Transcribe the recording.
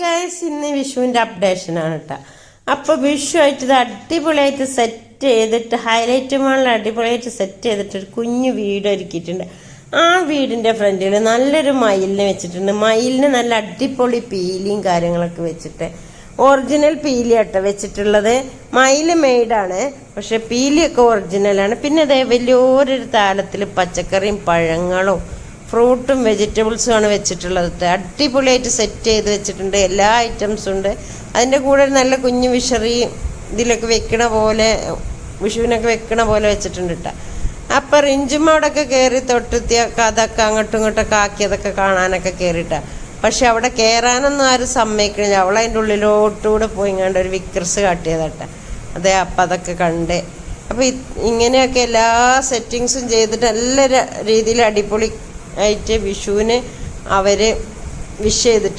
Guys, ഇന്ന് വിഷുവിൻ്റെ അപ്ഡേഷനാണ് കേട്ടോ. അപ്പോൾ വിഷു ആയിട്ട് ഇത് അടിപൊളിയായിട്ട് സെറ്റ് ചെയ്തിട്ട് ഹൈലൈറ്റ് മാളിൽ അടിപൊളിയായിട്ട് സെറ്റ് ചെയ്തിട്ട് ഒരു കുഞ്ഞു വീട് ഒരുക്കിയിട്ടുണ്ട്. ആ വീടിൻ്റെ ഫ്രണ്ടിൽ നല്ലൊരു മയിലിനെ വെച്ചിട്ടുണ്ട്. മയിലിന് നല്ല അടിപൊളി പീലിയും കാര്യങ്ങളൊക്കെ വെച്ചിട്ട് ഒറിജിനൽ പീലിയാട്ടോ വെച്ചിട്ടുള്ളത്. മയിൽ മെയ്ഡാണ്, പക്ഷെ പീലിയൊക്കെ ഒറിജിനലാണ്. പിന്നെ അതേ വലിയൊരു താലത്തിൽ പച്ചക്കറിയും പഴങ്ങളും ഫ്രൂട്ടും വെജിറ്റബിൾസും ആണ് വെച്ചിട്ടുള്ളത്. അടിപൊളിയായിട്ട് സെറ്റ് ചെയ്ത് വെച്ചിട്ടുണ്ട്. എല്ലാ ഐറ്റംസും ഉണ്ട്. അതിൻ്റെ കൂടെ നല്ല കുഞ്ഞു വിഷറി ഇതിലൊക്കെ വെക്കണ പോലെ, വിഷുവിനൊക്കെ വെക്കണ പോലെ വെച്ചിട്ടുണ്ട് കേട്ടോ. അപ്പം റിഞ്ചുമ്മോടൊക്കെ കയറി തൊട്ടെത്തിയൊക്കെ അതൊക്കെ അങ്ങോട്ടും ഇങ്ങോട്ടൊക്കെ ആക്കിയതൊക്കെ കാണാനൊക്കെ കയറിയിട്ടാ. പക്ഷെ അവിടെ കയറാനൊന്നും ആരും സമ്മതിക്കണില്ല. അവളതിൻ്റെ ഉള്ളിലോട്ടുകൂടെ പോയി കണ്ട് ഒരു വിക്രസ് കാട്ടിയതട്ടെ. അതെ, അപ്പം അതൊക്കെ കണ്ട്. അപ്പം ഇങ്ങനെയൊക്കെ എല്ലാ സെറ്റിങ്സും ചെയ്തിട്ട് നല്ല രീതിയിൽ അടിപൊളി ആയിട്ട് വിഷുവിന് അവർ വിഷ് ചെയ്തിട്ടുണ്ട്.